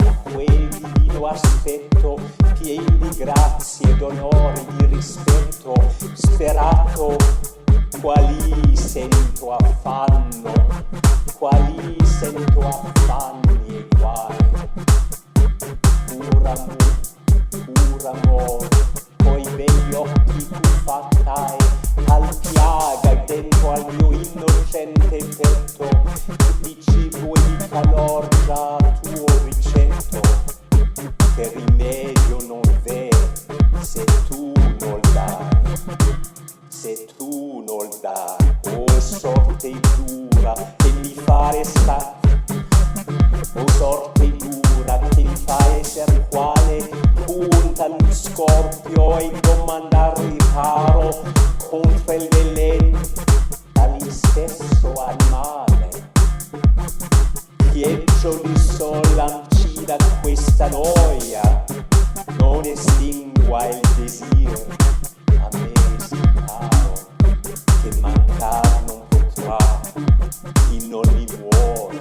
a quel divino aspetto, pieni di grazie, d'onore, di rispetto, sperato, quali sento affanno, quali sento affanni e guai. Pur amore, coi begli occhi tu fattai, al piaga dentro al mio innocente petto, di cibo e di calor già tuo ricetto, che rimedio non v'è se tu non dai, se tu non dai. Oh sorte dura che mi fa restare, o sorte dura che mi fa essere quale punta un scorpio e domandar riparo contro il veleno dagli stesso animale. Pieggia di sol ancida questa noia, non estingua il desir a me sì caro, che mancar non potrà chi non mi muoia.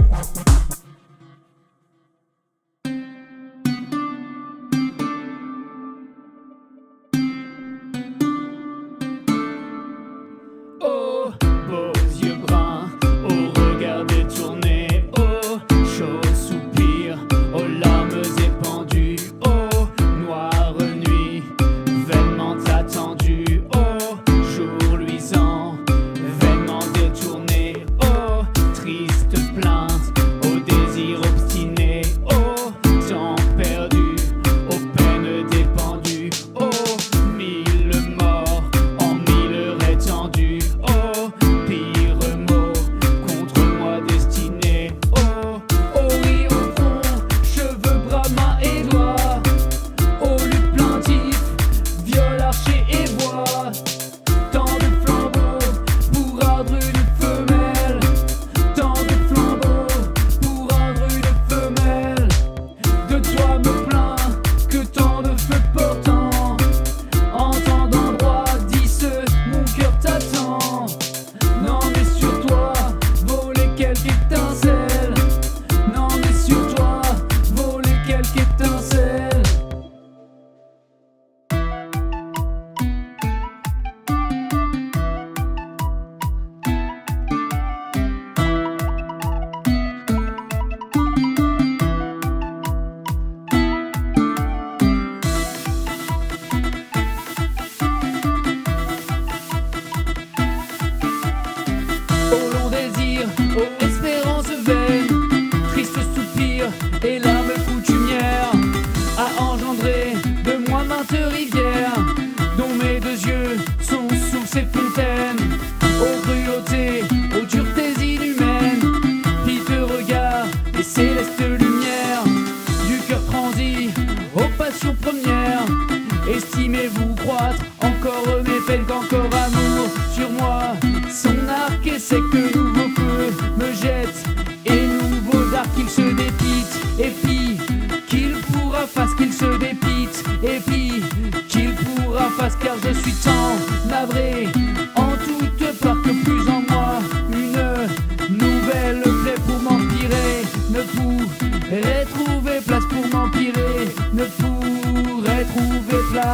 Estimez-vous croître encore mes peines qu'encore amour sur moi. Son arc est sec que nouveau feu me jette et nouveau arc qu'il se dépite. Et puis qu'il pourra face qu'il se dépite. Et puis qu'il pourra face car je suis tant navré en toute part que plus en moi une nouvelle plaie pour m'empirer ne pourrait trouver place pour m'empirer ne pourrait trouver place.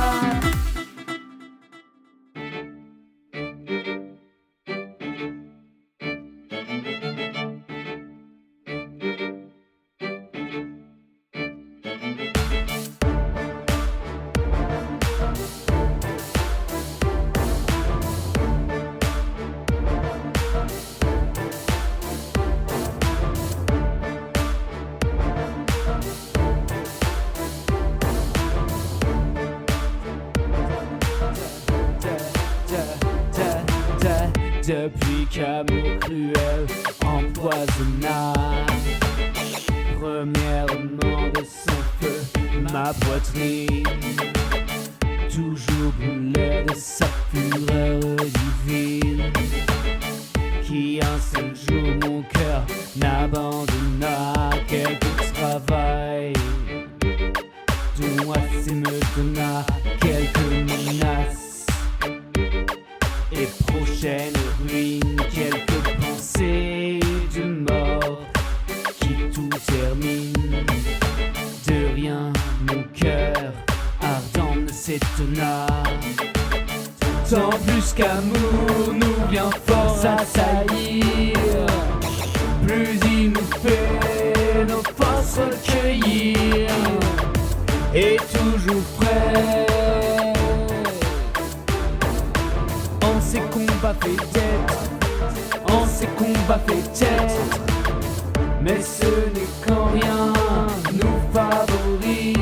Depuis qu'amour cruel empoisonna premièrement de son feu ma poitrine, toujours brûlait de sa fureur divine, qui un seul jour mon cœur n'abandonna. Quelques travail dont assez me donna quelques menaces et prochaine ruine, quelques pensées de mort qui tout termine. De rien, mon cœur ardent ne s'étonna. Tant plus qu'amour nous vient fort assaillir, plus il nous fait nos forces recueillir, et toujours prêt. En ces combats fait tête, en ces combats fait tête, mais ce n'est qu'en rien nous favorise.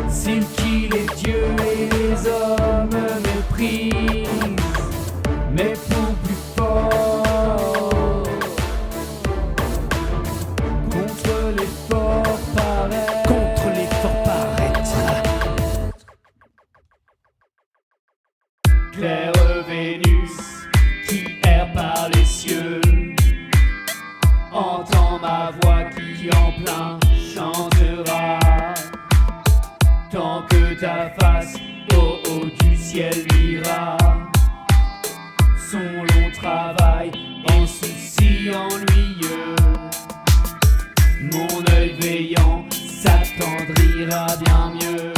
S'il qu'il est Dieu et les hommes méprisent, mais pour plus fort, contre l'effort paraître, contre l'effort paraître. Claire Vénus qui erre par les cieux, entends ma voix qui en plein chantera. Tant que ta face au haut du ciel luira, son long travail en souci ennuyeux, mon œil veillant s'attendrira bien mieux,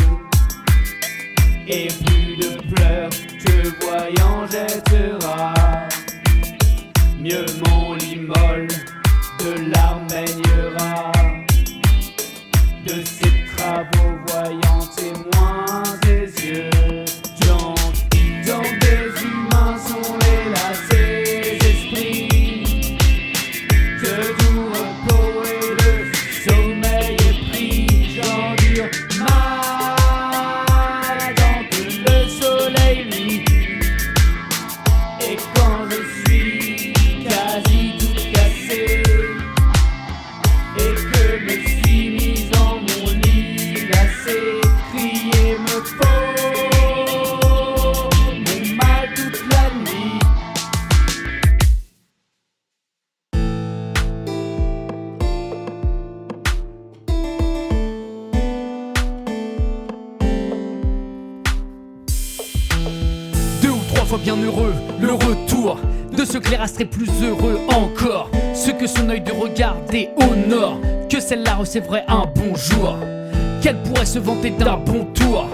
et plus de pleurs te voyant jettera. Mieux mon lit molle de larmes baignera, de ses travaux voyant témoins des yeux. Dans des humains sont les lacets esprits, de doux repos et de sommeil épris. J'endure mal tant que le soleil luit, et quand je suis quasi tout cassé, et que me suis mis en mon lit lassé, crier me faut mon mal toute la nuit. Deux ou trois fois bien heureux, le retour de ce clair-astre est plus heureux encore. Ce que son œil de regarder au nord, que celle-là recevrait un bonjour, qu'elle pourrait se vanter d'un bon tour,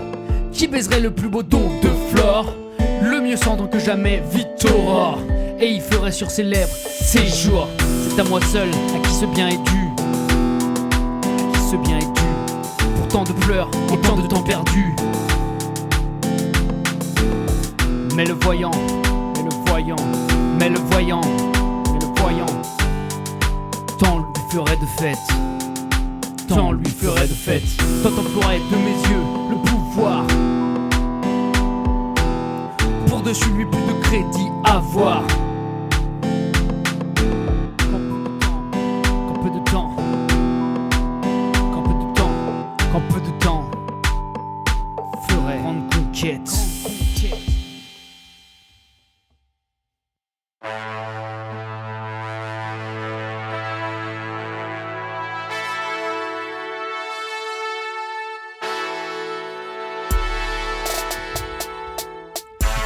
qui baiserait le plus beau don de Flore, le mieux cendre que jamais Victor, et il ferait sur ses lèvres ses jours. C'est à moi seul à qui ce bien est dû, à qui ce bien est dû, pour tant de pleurs et tant de temps perdu. Mais le voyant, mais le voyant, mais le voyant, mais le voyant, tant lui ferait de fête, tant lui ferait de fête, tant emploierait de mes yeux le pouvoir, pour dessus lui plus de crédit à voir. Qu'en peu de temps, qu'en peu de temps, qu'en peu de temps, ferait grande conquête.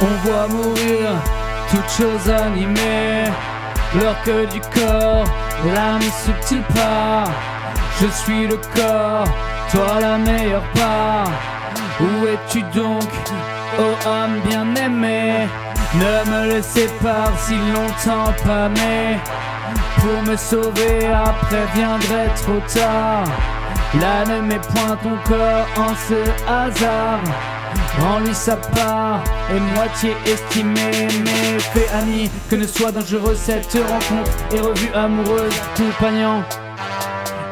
On voit mourir toute chose animée, l'heure que du corps, l'âme subtile part. Je suis le corps, toi la meilleure part. Où es-tu donc, ô âme bien-aimée? Ne me laissez pas si longtemps pas, mais pour me sauver après viendrait trop tard. Là ne mets point ton corps en ce hasard, rends-lui sa part et moitié estimée. Mais fais Annie que ne soit dangereuse cette rencontre et revue amoureuse accompagnant,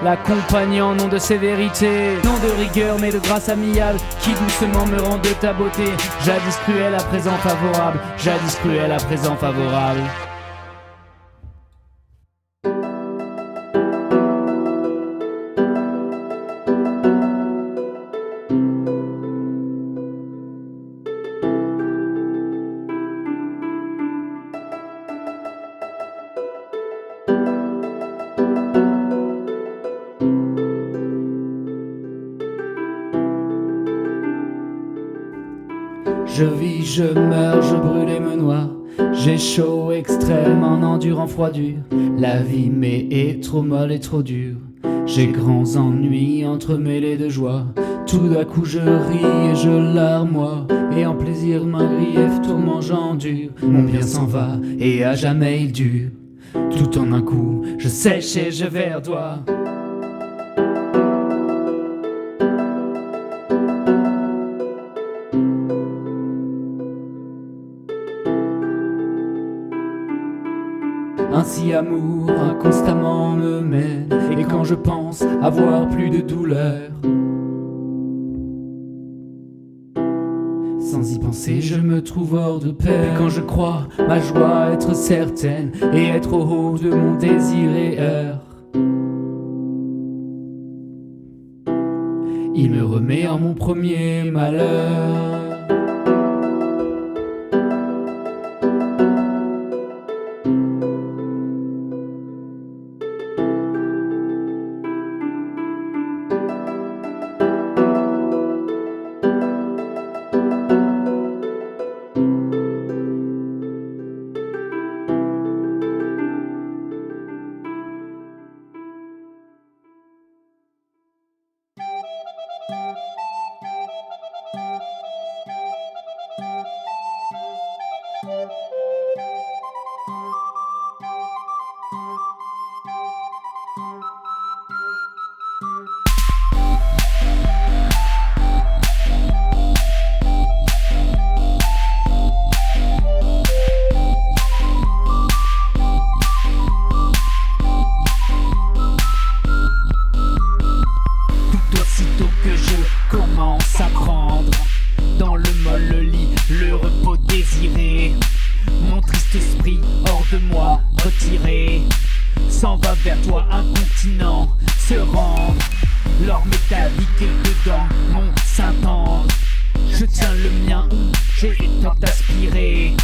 l'accompagnant non de sévérité, non de rigueur mais de grâce amiable, qui doucement me rend de ta beauté. Jadis cruel à présent favorable, jadis cruel à présent favorable. Je vis, je meurs, je brûle et me noie. J'ai chaud extrême en endurant froidure. La vie m'est trop molle et trop dure. J'ai grands ennuis entremêlés de joie. Tout d'un coup je ris et je larmoie, et en plaisir main grief tourment j'endure. Mon bien s'en va et à jamais il dure. Tout en un coup je sèche et je verdoie. Ainsi amour inconstamment me mène, et quand je pense avoir plus de douleur, sans y penser je me trouve hors de paix. Et quand je crois ma joie être certaine, et être au haut de mon désir et heure, il me remet en mon premier malheur. Commence à prendre dans le molle lit le repos désiré. Mon triste esprit hors de moi retiré s'en va vers toi incontinent, se rendre. L'or métallique est dedans mon sein tendre. Je tiens le mien où j'ai tant aspiré,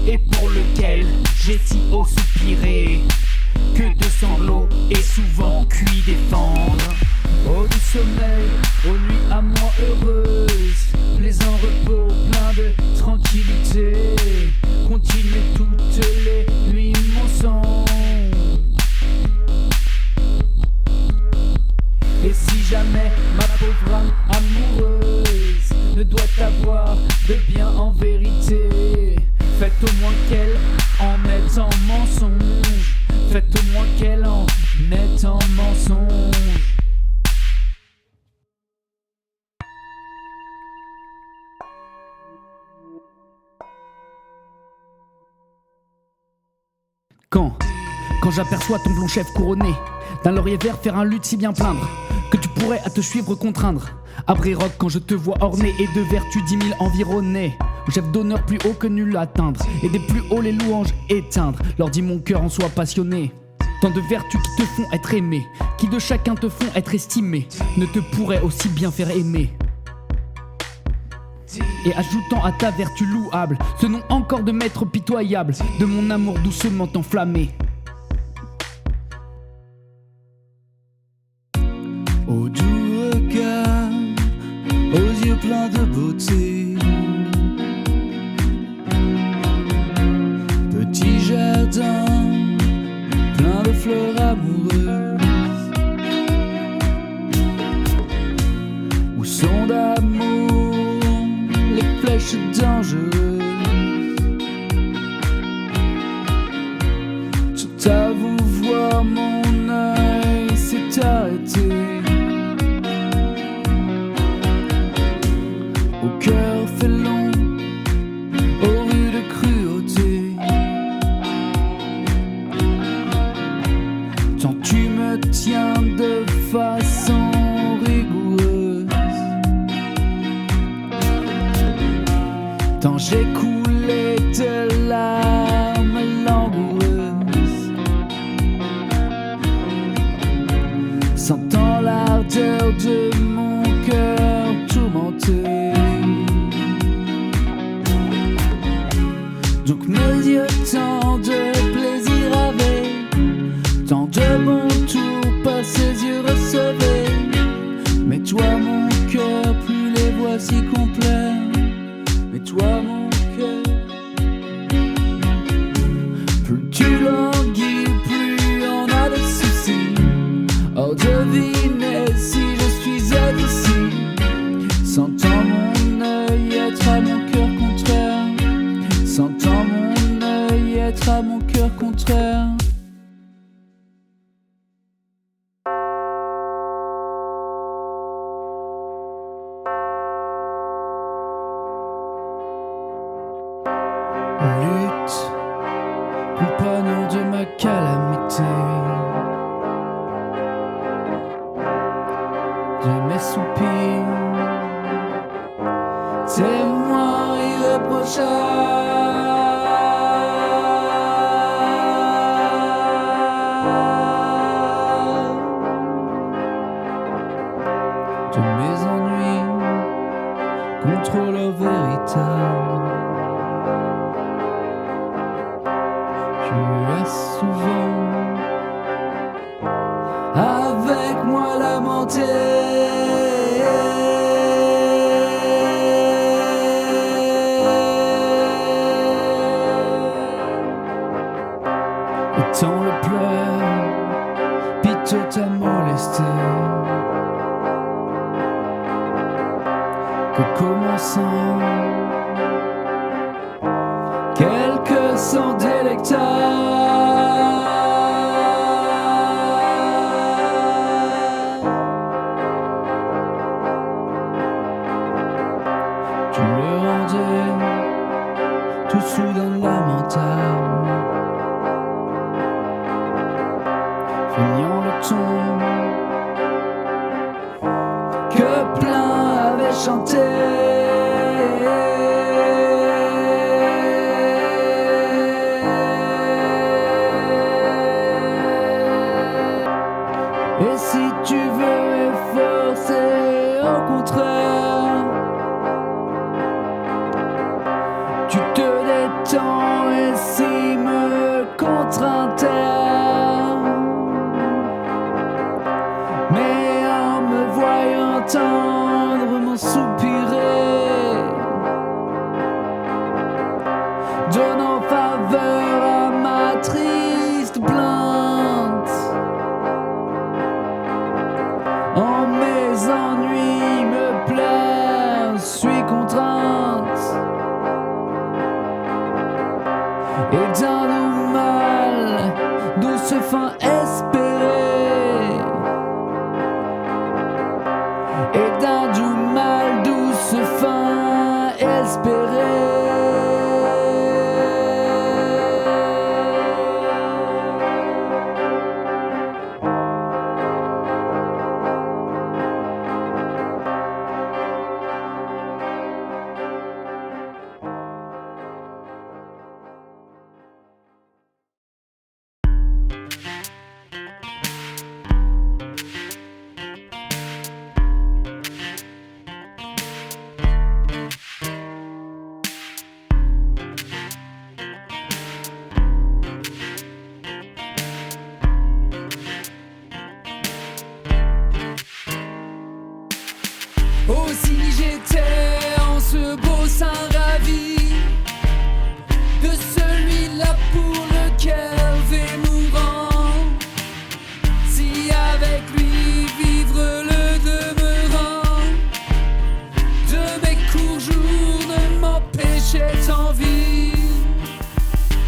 et pour lequel j'ai si haut soupiré, que de sanglots et souvent cuit défendre. Oh du sommeil, aux nuits à moi heureuses, plaisant repos, plein de tranquillité, continuer toutes les nuits mon sang. Et si jamais ma pauvre âme amoureuse ne doit avoir de bien en vérité, faites au moins qu'elle en est en mensonge, faites au moins qu'elle en est en mensonge. Quand j'aperçois ton blond chef couronné d'un laurier vert faire un luth si bien plaindre, que tu pourrais à te suivre contraindre. Après rock quand je te vois orné et de vertus 10 000 environnés, au chef d'honneur plus haut que nul à atteindre, et des plus hauts les louanges éteindre. Leur dit mon cœur en soi passionné, tant de vertus qui te font être aimé, qui de chacun te font être estimé, ne te pourraient aussi bien faire aimer. Et ajoutant à ta vertu louable ce nom encore de maître pitoyable de mon amour doucement enflammé. Ô doux regard, aux yeux pleins de beauté, petit jardin plein de fleurs amoureuses, où sont d'amour les flèches dangereuses. Tout à vous voir mon œil s'est arrêté, au cœur fait long, aux rues de cruauté. Tant tu me tiens de façon rigoureuse, tant j'ai coulé de larmes langoureuses, sentant l'ardeur de mon cœur tourmenté. Donc mes yeux tant de plaisir avaient, tant de bons tours par ses yeux recevaient. Mais toi mon cœur, plus les voici complets, mais toi mon cœur doute, compagnon de ma calamité, de mes soupirs, témoin irréprochable. De mes ennuis, contrôleur véritable. Tu as souvent avec moi lamenté. Et tant le pleur, piteux t'a molesté. Que commençant quelques sons délectables, tu le rendais tout soudain lamentable, feignant le ton que plein avait chanté. Et si tu veux efforcer, au contraire, tu te détends et si me contrainte. Mais en me voyant tendrement soupirer, donnant faveur à ma triste plainte, en mes ennuis me plaire, suis contrainte, et d'un doux mal, douce fin espérée, et d'un doux mal, douce fin espérée. Oh, si j'étais en ce beau sein ravi de celui-là pour lequel vais mourant, si avec lui vivre le demeurant de mes courts jours ne m'empêchait envie,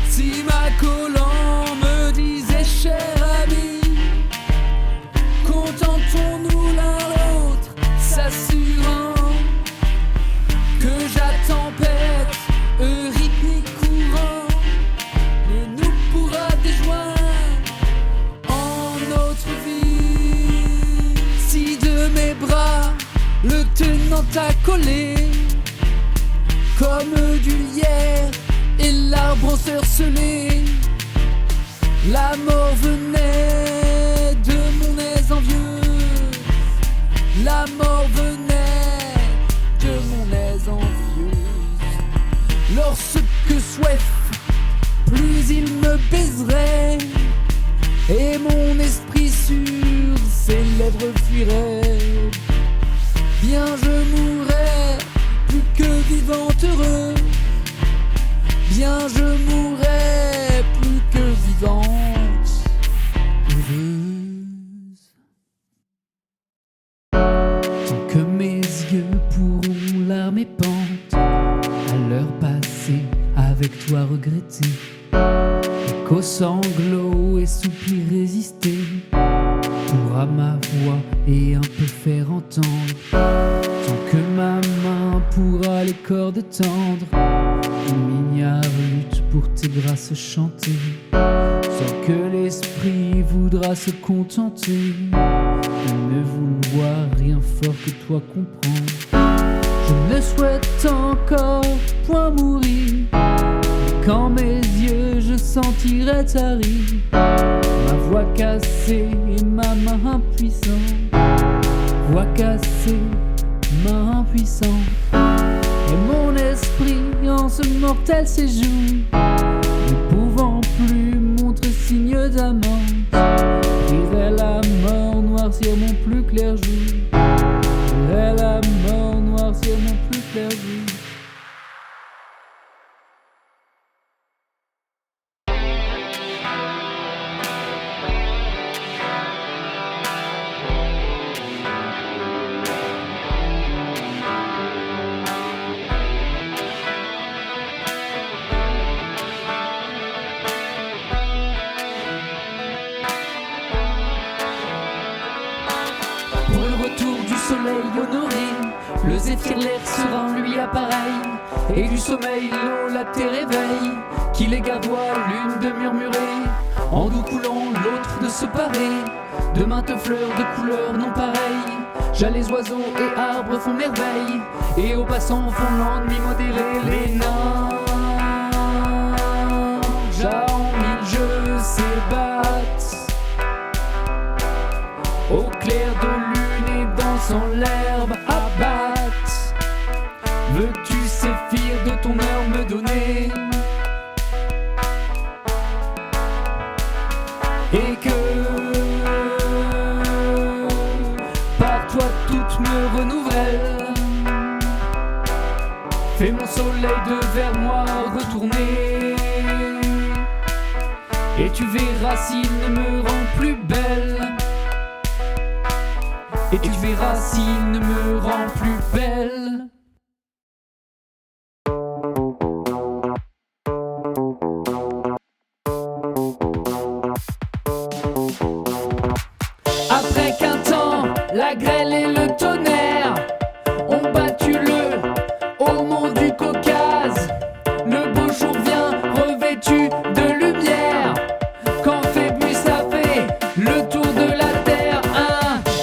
si ma colombe me disait cher ami, contentons-nous l'un l'autre, s'assurant que la tempête, rythmique courant, ne nous pourra déjoindre en notre vie. Si de mes bras le tenant accolé, comme du lierre et l'arbre encercelé, la mort venait de mon aise envieuse, la mort venait de mon aise envieuse. Lorsque soif, plus il me baiserait, et mon esprit sur ses lèvres fuirait. Bien je mourrais, plus que vivante heureux. Bien je mourrais, plus que vivante heureuse. Tant que mes yeux pourront larmes pente à l'heure passée avec toi regretter, et qu'aux sanglots et soupirs résister, pourra ma voix et un peu faire entendre. Tant que ma main pourra les cordes tendre. Une mignard lutte pour tes grâces chantées, sans que l'esprit voudra se contenter de ne vouloir rien fort que toi comprendre. Je ne souhaite encore point mourir, mais quand mes yeux je sentirai ta rire, ma voix cassée et ma main impuissante, voix cassée, main impuissante, et mon esprit en ce mortel séjour, ne pouvant plus montrer signe d'amant, priverait la mort noircir mon plus clair jour, priverait la mort noircir mon plus clair jour. Pour le retour du soleil honoré, le zéphyr l'air serein lui appareille, et du sommeil l'eau la terre réveille, qui les gardoit l'une de murmurer, en doux coulant l'autre de se parer, de maintes fleurs de couleurs non pareilles. J'allais oiseaux et arbres font merveille, et aux passants font l'ennui modéré. Les nains en mille jeux s'ébattent au clair de lune et dansant l'herbe abatte. Veux-tu séphir de ton heure me donner, et que par toi toute me renouvelle? Fais mon soleil de vers moi retourner, et tu verras s'il ne me rend plus belle, et tu verras s'il ne me rend plus belle. Après qu'un temps, la grêle et le tonnerre ont battu le haut mont du Caucase, le beau jour vient revêtu de lumière, quand Phébus a fait le tour de la terre,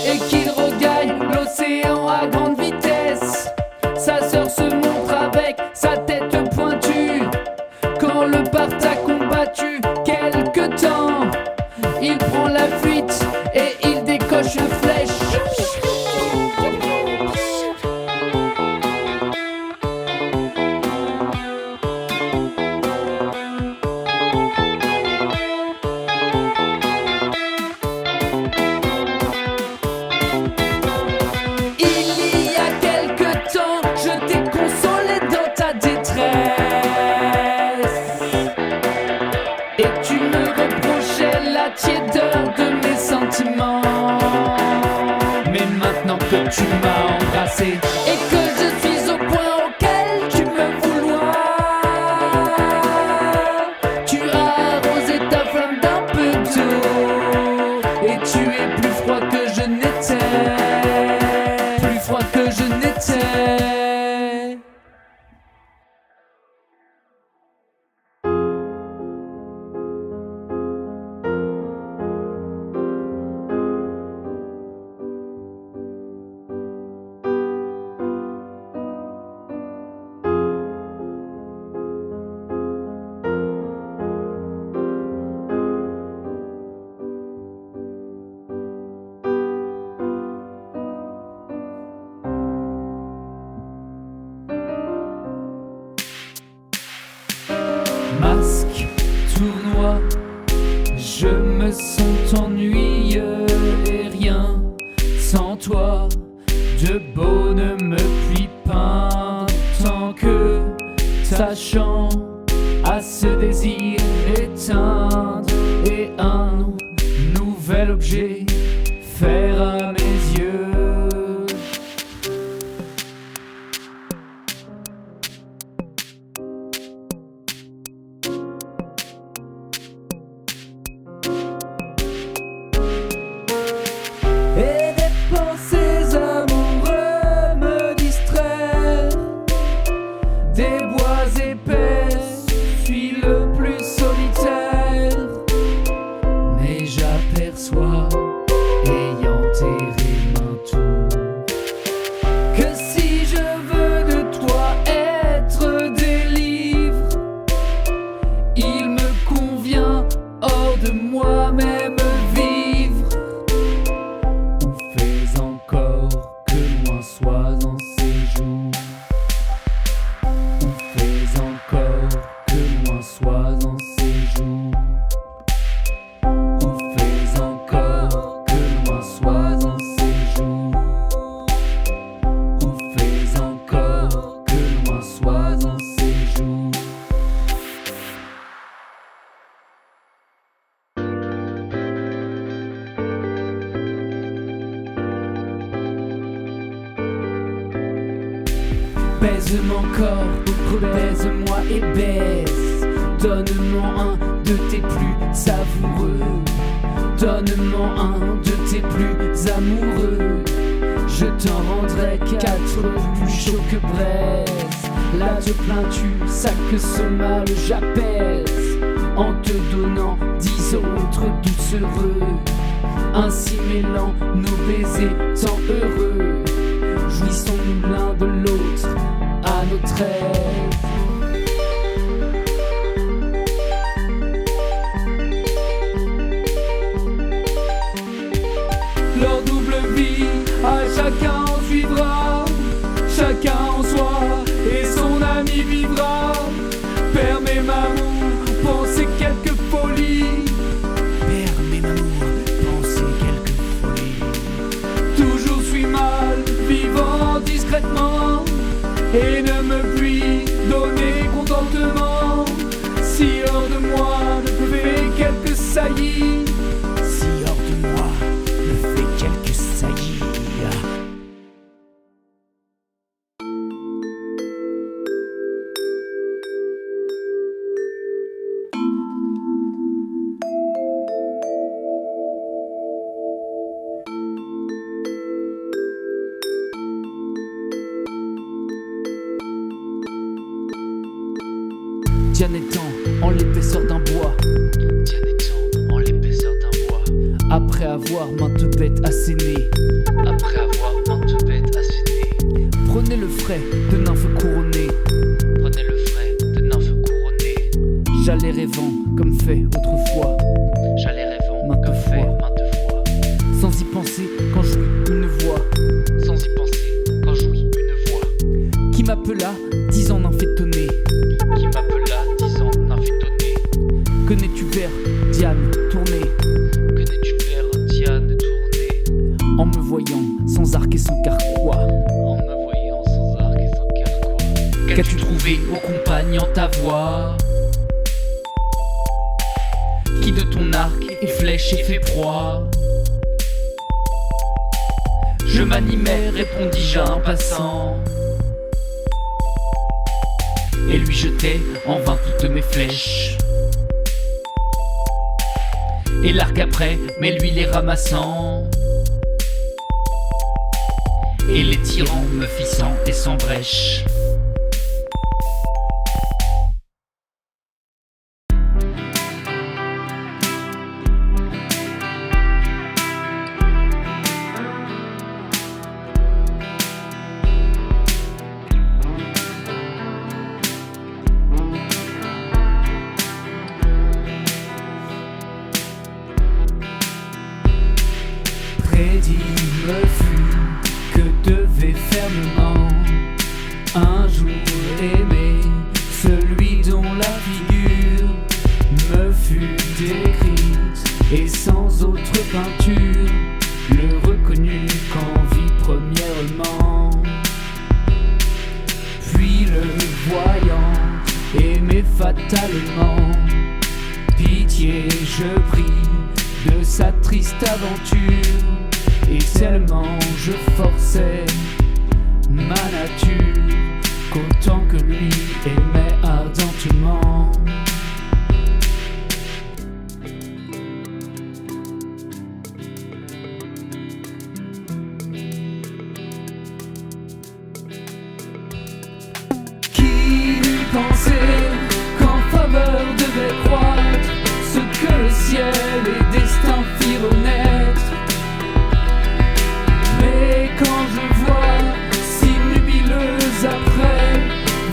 et qu'il regagne l'océan à grande vitesse. Sa sœur se montre avec sa tête pointue, quand le Parthe a combattu quelque temps, il prend la fuite et il décoche une flèche. Il y a quelque temps, je t'ai consolé dans ta détresse, et tu me reprochais la tiédeur de mes sentiments. Mais maintenant que tu m'as embrassé et que je suis au point auquel tu me vouloir, tu as arrosé ta flamme d'un peu d'eau, et tu es plus froid que je n'étais, plus froid que je n'étais. Masque, tournoi, je me sens ennuyeux et rien sans toi de beau ne me puis peindre, tant que sachant à ce désir éteindre et un nouvel objet faire à mes yeux. Et des pensées amoureuses me distraire Baise mon corps, rebaise-moi et baise. Donne-moi un de tes plus savoureux. Donne-moi un de tes plus amoureux. Je t'en rendrai 4 plus chaud que braise. Là te plains-tu, ça que ce mal j'apaise, en te donnant 10 autres doucereux, ainsi mêlant nos baisers tant heureux. Jouissons-nous l'un de l'autre à notre aise. Leur double vie, à chacun en suivra, chacun en soi et son ami vivra. Permets m'amour, pensez quelques folies. Permets m'amour, pensez quelques folies. Toujours suis mal, vivant discrètement, et ne me puis donner contentement. Si hors de moi ne fait quelques saillies, si hors de moi ne fait quelques saillies. Diane étant en l'épaisseur d'un bois, Diane étant en l'épaisseur d'un bois, après avoir maintes bêtes assénées, après avoir maintes bêtes assénées, prenez le frais de nymphes couronnées. prenez le frais de nymphes couronnées. J'allais rêvant comme fait autrefois, J'allais rêvant maintes comme fait fois, maintes fois, sans y penser quand j'eus une voix sans y penser quand j'ouïs une voix qui m'appela disant nymphe étonnée. qui m'appela disant nymphe étonnée. Que n'es-tu vers Diane tournée, Que n'es-tu faire Diane tournée, en me voyant sans arc et sans carquois. en me voyant sans arc et sans carquois. Qu'as-tu trouvé, ô compagne, en ta voix, qui de ton arc et flèche est fait proie? Je m'animais, répondis-je à un passant, et lui jetai en vain toutes mes flèches. Et l'arc après, mais lui les ramassant, et les tirant me fit sang et sans brèche. Prédit me fut que devait fermement un jour aimer celui dont la figure me fut décrite, et sans autre peinture le reconnut qu'en vie premièrement. Puis le voyant aimer fatalement, pitié je pris de sa triste aventure, et tellement je forçais ma nature qu'autant que lui aimait ardemment. Qui eût pensé qu'en faveur devait croître ce que le ciel et destin firent naître? Mais quand je vois si nubileuse après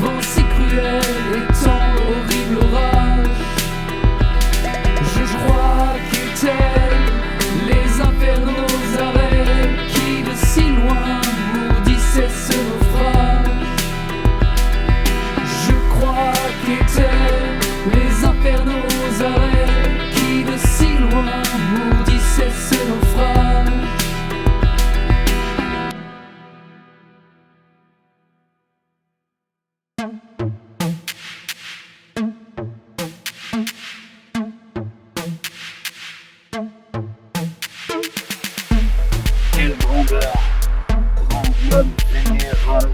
vent si cruel et tant horrible orage, je crois qu'étaient les infernaux arrêts qui de si loin mourdissaient ce naufrage. Je crois qu'étaient les infernaux arrêts qui de si loin mourdissaient ce naufrage. Quelle grandeur, grand homme général,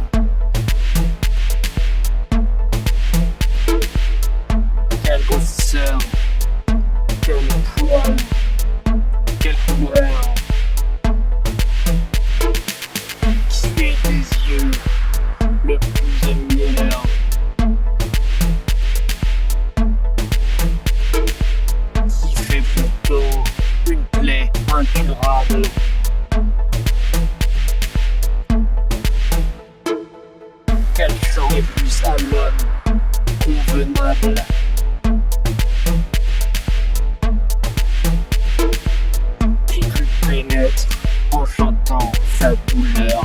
meilleur.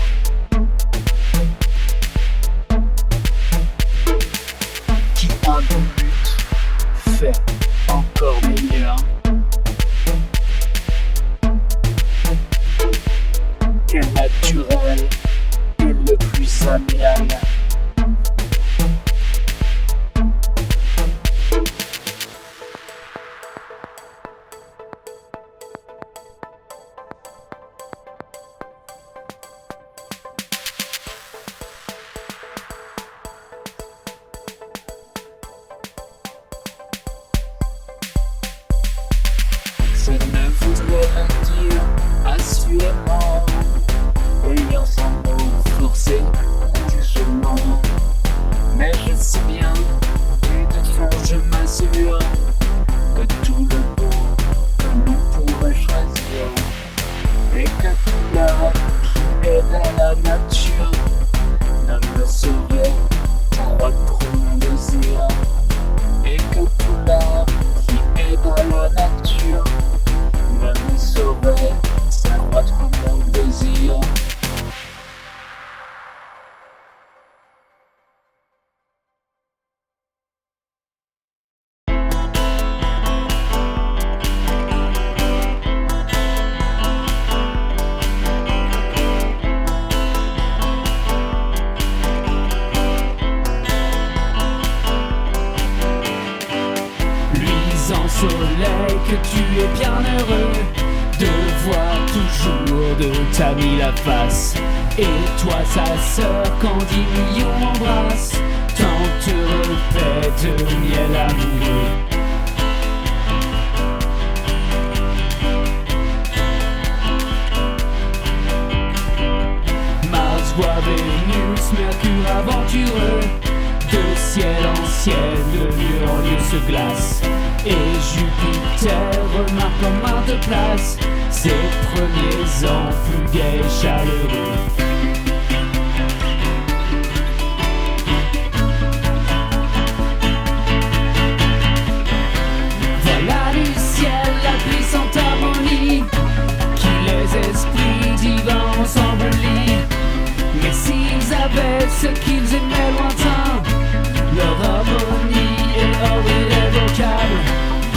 Qui a un but fait encore meilleur. Quel naturel est le plus amiral. Je ne voudrais rien dire, assurément, ayant sans mots forcé je mens. Mais je sais bien, et de fond je m'assure, que tout le beau que l'on pourrait choisir, et que tout l'art qui est dans la nature ne me saurait croître mon désir, et que tout l'art qui est dans la nature ne me saurait s'accroître mon désir. Luisant soleil, que tu es bien heureux de voir toujours de ta mis la face. Et toi sa sœur quand 10 millions embrassent, tant te répète de miel amoureux. Mars voit Vénus, Mercure aventureux, de ciel en ciel, de lieu en lieu se glace. Et Jupiter remarque en maintes places ses premiers ans plus gais et chaleureux. Voilà du ciel la puissante harmonie qui les esprits divins ensemble lie. Mais s'ils avaient ce qu'ils aimaient lointain, leur harmonie est hors irrévocable,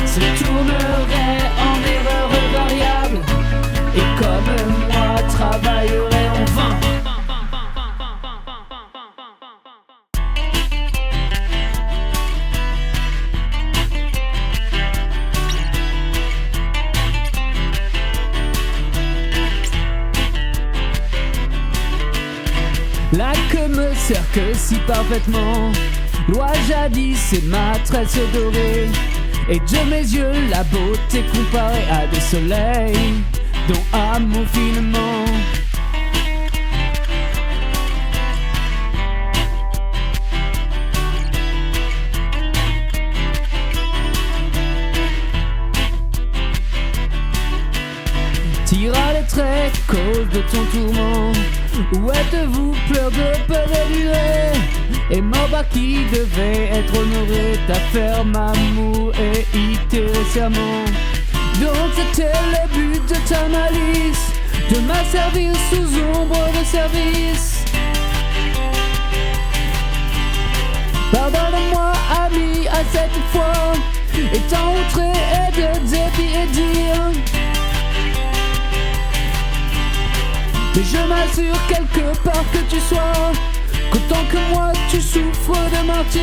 se tournerait en erreur variable, et comme moi travaillerait en vain. La queue me cercle si parfaitement, loi jadis et maîtresse dorée, et de mes yeux la beauté comparée à des soleils dont amour finement. Tira les traits, cause de ton tourment. Où êtes-vous, pleure de peu de durée? Et Morba qui devait être honoré, ta ferme amour et ité serment. Donc c'était le but de ta malice, de m'asservir sous ombre de service. Pardonne-moi, ami, à cette fois, étant outré et de dépit et dire. Mais je m'assure quelque part que tu sois, qu'autant que moi tu souffres de martyr.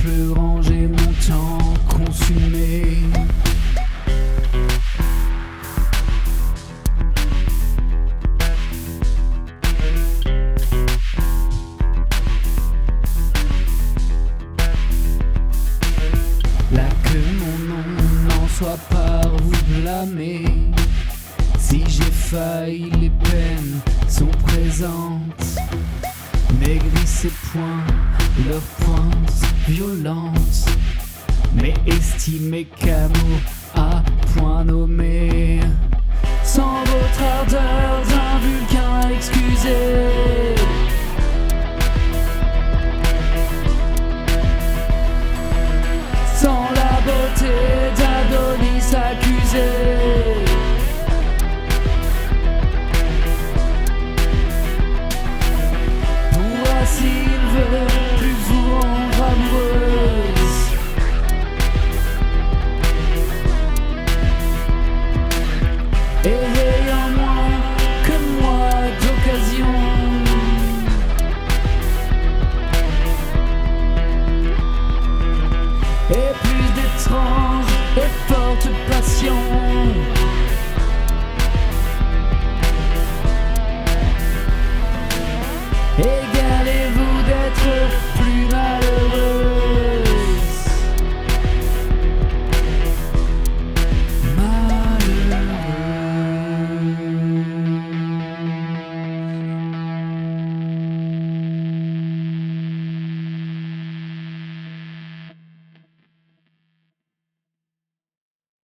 peux ranger mon temps consumé. Là que mon nom n'en soit par vous blâmer. Si j'ai failli, les peines sont présentes. Maigris ses poings, leurs pointes violentes. Mais estimé qu'à mot à point nommé. Sans votre ardeur d'un Vulcain excusé. Sans la beauté d'Adonis accusé. Pourra s'il veut plus vous rendre amoureuse. Et ayant moins que moi d'occasion. Et plus d'étranges et fortes passions.